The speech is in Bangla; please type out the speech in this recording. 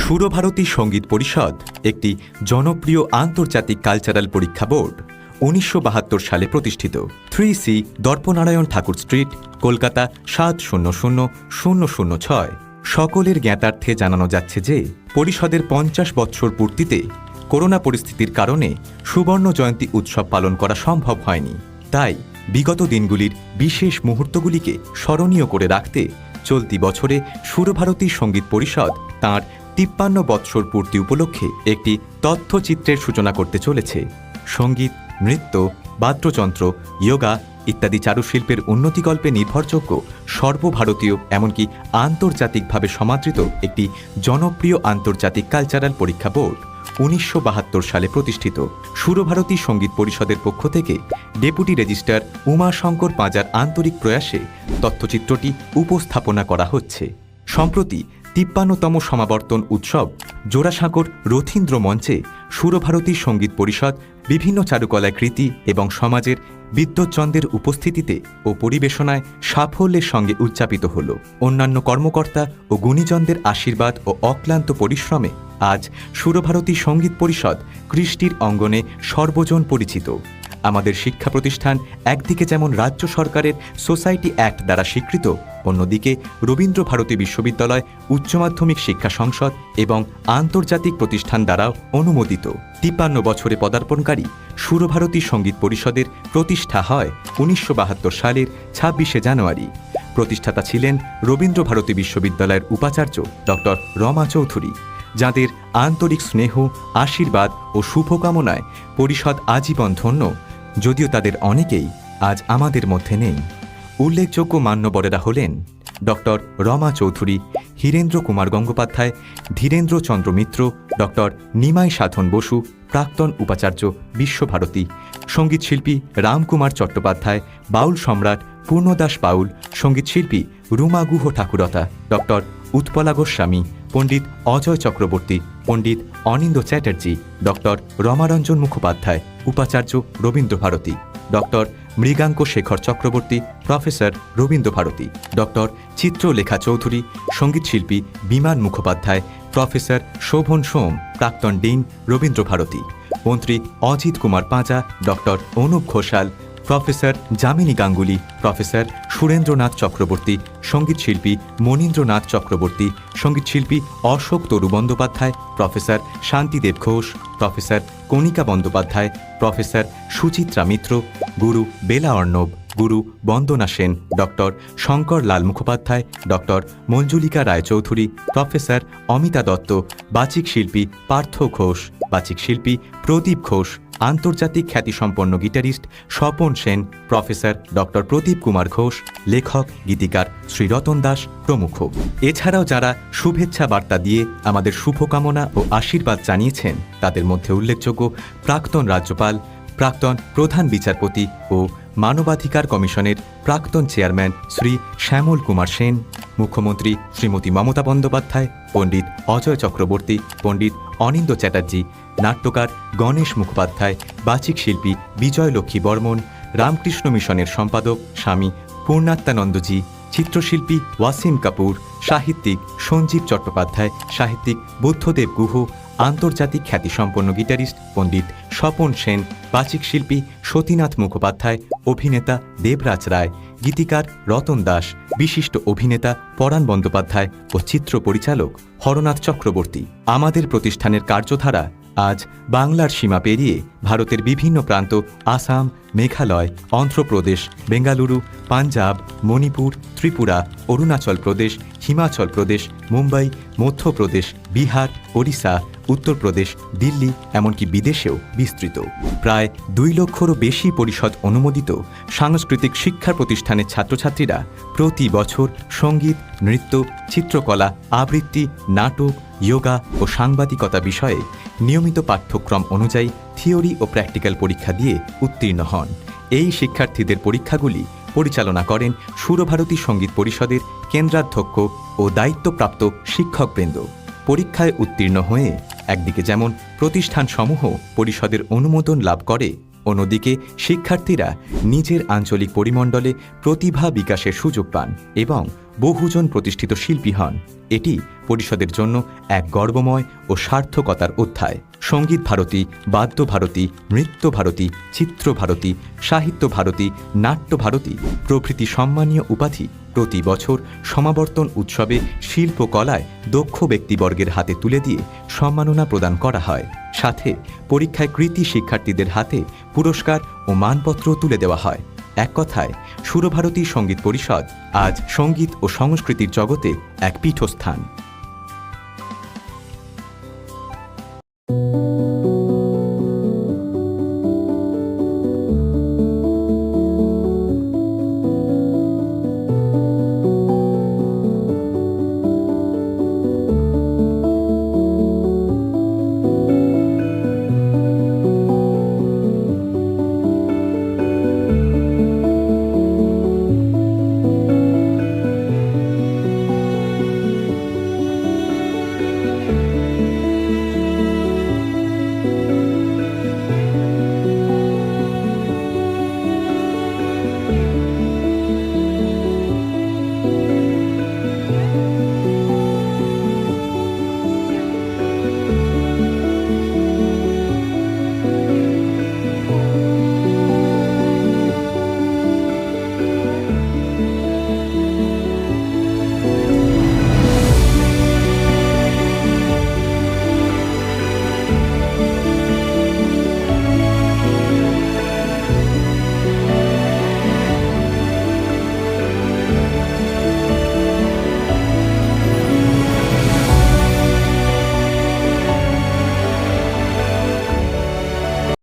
সুরভারতী সঙ্গীত পরিষদ একটি জনপ্রিয় আন্তর্জাতিক কালচারাল পরীক্ষা বোর্ড। ১৯৭২ সালে প্রতিষ্ঠিত। 3C দর্পনারায়ণ ঠাকুর স্ট্রিট, কলকাতা ৭০০০০৬। সকলের জ্ঞাতার্থে জানানো যাচ্ছে যে পরিষদের ৫০ বৎসর পূর্তিতে করোনা পরিস্থিতির কারণে সুবর্ণ জয়ন্তী উৎসব পালন করা সম্ভব হয়নি। তাই বিগত দিনগুলির বিশেষ মুহূর্তগুলিকে স্মরণীয় করে রাখতে চলতি বছরে সুরভারতী সঙ্গীত পরিষদ তাঁর ৫৩ বৎসর পূর্তি উপলক্ষে একটি তথ্যচিত্রের সূচনা করতে চলেছে। সঙ্গীত, নৃত্য, বাদ্যযন্ত্র, যোগা ইত্যাদি চারুশিল্পের উন্নতিকল্পে নির্ভরযোগ্য সর্বভারতীয় এমনকি আন্তর্জাতিকভাবে সমাদৃত একটি জনপ্রিয় আন্তর্জাতিক কালচারাল পরীক্ষা বোর্ড। ১৯৭২ সালে প্রতিষ্ঠিত। সুরভারতী সঙ্গীত পরিষদের পক্ষ থেকে ডেপুটি রেজিস্ট্রার উমাশঙ্কর পাঁজার আন্তরিক প্রয়াসে তথ্যচিত্রটি উপস্থাপনা করা হচ্ছে। সম্প্রতি ৫৩তম সমাবর্তন উৎসব জোড়াসাঁকোর রথীন্দ্র মঞ্চে সুরভারতী সঙ্গীত পরিষদ বিভিন্ন চারুকলায় কৃতি এবং সমাজের বিদ্বজ্জনদের উপস্থিতিতে ও পরিবেশনায় সাফল্যের সঙ্গে উদযাপিত হল। অন্যান্য কর্মকর্তা ও গুণীজনদের আশীর্বাদ ও অক্লান্ত পরিশ্রমে আজ সুরভারতী সঙ্গীত পরিষদ কৃষ্টির অঙ্গনে সর্বজন পরিচিত। আমাদের শিক্ষা প্রতিষ্ঠান একদিকে যেমন রাজ্য সরকারের সোসাইটি অ্যাক্ট দ্বারা স্বীকৃত, অন্যদিকে রবীন্দ্র ভারতী বিশ্ববিদ্যালয়, উচ্চ মাধ্যমিক শিক্ষা সংসদ এবং আন্তর্জাতিক প্রতিষ্ঠান দ্বারাও অনুমোদিত। ৫৩ বছরে পদার্পণকারী সুরভারতী সঙ্গীত পরিষদের প্রতিষ্ঠা হয় ১৯৭২ সালের ২৬শে জানুয়ারি। প্রতিষ্ঠাতা ছিলেন রবীন্দ্র ভারতী বিশ্ববিদ্যালয়ের উপাচার্য ডক্টর রমা চৌধুরী, যাঁদের আন্তরিক স্নেহ, আশীর্বাদ ও শুভকামনায় পরিষদ আজীবন ধন্য, যদিও তাদের অনেকেই আজ আমাদের মধ্যে নেই। উল্লেখযোগ্য মান্যবরেরা হলেন ডক্টর রমা চৌধুরী, হীরেন্দ্র কুমার গঙ্গোপাধ্যায়, ধীরেন্দ্র চন্দ্র মিত্র, ডক্টর নিমাই সাধন বসু, প্রাক্তন উপাচার্য বিশ্বভারতী, সঙ্গীতশিল্পী রামকুমার চট্টোপাধ্যায়, বাউল সম্রাট পূর্ণদাস বাউল, সঙ্গীতশিল্পী রুমা গুহ ঠাকুরতা, ডক্টর উৎপলা গোস্বামী, পণ্ডিত অজয় চক্রবর্তী, পণ্ডিত অনিন্দ্য চ্যাটার্জি, ডক্টর রমারঞ্জন মুখোপাধ্যায়, উপাচার্য Rabindra Bharati, doctor Mriganka Sekhar Chakraborty, professor Rabindra Bharati, doctor Chitralekha Chowdhury, সঙ্গীতশিল্পী বিমান মুখোপাধ্যায়, প্রফেসর শোভন সোম, প্রাক্তন ডিন রবীন্দ্র ভারতী, মন্ত্রী Ajit Kumar Panja, doctor Anup Ghoshal, professor Jamini Ganguly, professor Surendranath Chakraborty, সঙ্গীতশিল্পী মনীন্দ্রনাথ চক্রবর্তী, সঙ্গীতশিল্পী Ashok Taru Bandyopadhyay, professor Shantidev Ghosh, professor Kanika Bandyopadhyay, professor Suchitra Mitra, Guru Bela Arnab, Guru Bandana Sen, doctor Shankar Lal Mukhopadhyay, doctor Manjulika Roychowdhury, professor Amita Dutta, বাচিক শিল্পী পার্থ ঘোষ, বাচিক শিল্পী প্রদীপ ঘোষ, আন্তর্জাতিক খ্যাতিসম্পন্ন guitarist Swapan Sen, professor doctor Pradip Kumar Ghosh, লেখক গীতিকার শ্রী রতন দাস প্রমুখ। এছাড়াও যারা শুভেচ্ছা বার্তা দিয়ে আমাদের শুভকামনা ও আশীর্বাদ জানিয়েছেন তাদের মধ্যে উল্লেখযোগ্য প্রাক্তন রাজ্যপাল, প্রাক্তন প্রধান বিচারপতি ও মানবাধিকার কমিশনের প্রাক্তন চেয়ারম্যান শ্রী শ্যামল কুমার সেন, মুখ্যমন্ত্রী শ্রীমতী মমতা বন্দ্যোপাধ্যায়, পণ্ডিত অজয় চক্রবর্তী, পণ্ডিত অনিন্দ্য চ্যাটার্জি, নাট্যকার গণেশ মুখোপাধ্যায়, বাচিক শিল্পী বিজয়লক্ষ্মী বর্মন, রামকৃষ্ণ মিশনের সম্পাদক স্বামী পূর্ণাত্মানন্দজি, চিত্রশিল্পী ওয়াসিম কাপুর, সাহিত্যিক সঞ্জীব চট্টোপাধ্যায়, সাহিত্যিক বুদ্ধদেব গুহ, আন্তর্জাতিক খ্যাতিসম্পন্ন গিটারিস্ট পণ্ডিত স্বপন সেন, বাচিক শিল্পী সতীনাথ মুখোপাধ্যায়, অভিনেতা দেবরাজ রায়, গীতিকার রতন দাস, বিশিষ্ট অভিনেতা পরাণ বন্দ্যোপাধ্যায় ও চিত্র পরিচালক হরনাথ চক্রবর্তী। আমাদের প্রতিষ্ঠানের কার্যধারা আজ বাংলার সীমা পেরিয়ে ভারতের বিভিন্ন প্রান্ত, আসাম, মেঘালয়, অন্ধ্রপ্রদেশ, বেঙ্গালুরু, পাঞ্জাব, মণিপুর, ত্রিপুরা, অরুণাচল প্রদেশ, হিমাচল প্রদেশ, মুম্বাই, মধ্যপ্রদেশ, বিহার, ওড়িশা, উত্তরপ্রদেশ, দিল্লি এমনকি বিদেশেও বিস্তৃত। প্রায় ২ লক্ষেরও বেশি পরিষদ অনুমোদিত সাংস্কৃতিক শিক্ষা প্রতিষ্ঠানের ছাত্রছাত্রীরা প্রতি বছর সঙ্গীত, নৃত্য, চিত্রকলা, আবৃত্তি, নাটক, যোগা ও সাংবাদিকতা বিষয়ে নিয়মিত পাঠ্যক্রম অনুযায়ী থিওরি ও প্র্যাকটিক্যাল পরীক্ষা দিয়ে উত্তীর্ণ হন। এই শিক্ষার্থীদের পরীক্ষাগুলি পরিচালনা করেন সুরভারতী সঙ্গীত পরিষদের কেন্দ্রাধ্যক্ষ ও দায়িত্বপ্রাপ্ত শিক্ষকবৃন্দ। পরীক্ষায় উত্তীর্ণ হয়ে একদিকে যেমন প্রতিষ্ঠানসমূহ পরিষদের অনুমোদন লাভ করে, অন্যদিকে শিক্ষার্থীরা নিজের আঞ্চলিক পরিমণ্ডলে প্রতিভা বিকাশের সুযোগ পান এবং বহুজন প্রতিষ্ঠিত শিল্পী হন। এটি পরিষদের জন্য এক গর্বময় ও সার্থকতার অধ্যায়। সঙ্গীত ভারতী, বাদ্য ভারতী, নৃত্য ভারতী, চিত্র ভারতী, সাহিত্য ভারতী, নাট্য ভারতী প্রভৃতি সম্মানীয় উপাধি প্রতি বছর সমাবর্তন উৎসবে শিল্পকলায় দক্ষ ব্যক্তিবর্গের হাতে তুলে দিয়ে সম্মাননা প্রদান করা হয়। সাথে পরীক্ষায় কৃতী শিক্ষার্থীদের হাতে পুরস্কার ও মানপত্র তুলে দেওয়া হয়। এক কথায় সুরভারতী সঙ্গীত পরিষদ আজ সঙ্গীত ও সংস্কৃতির জগতে এক পীঠস্থান।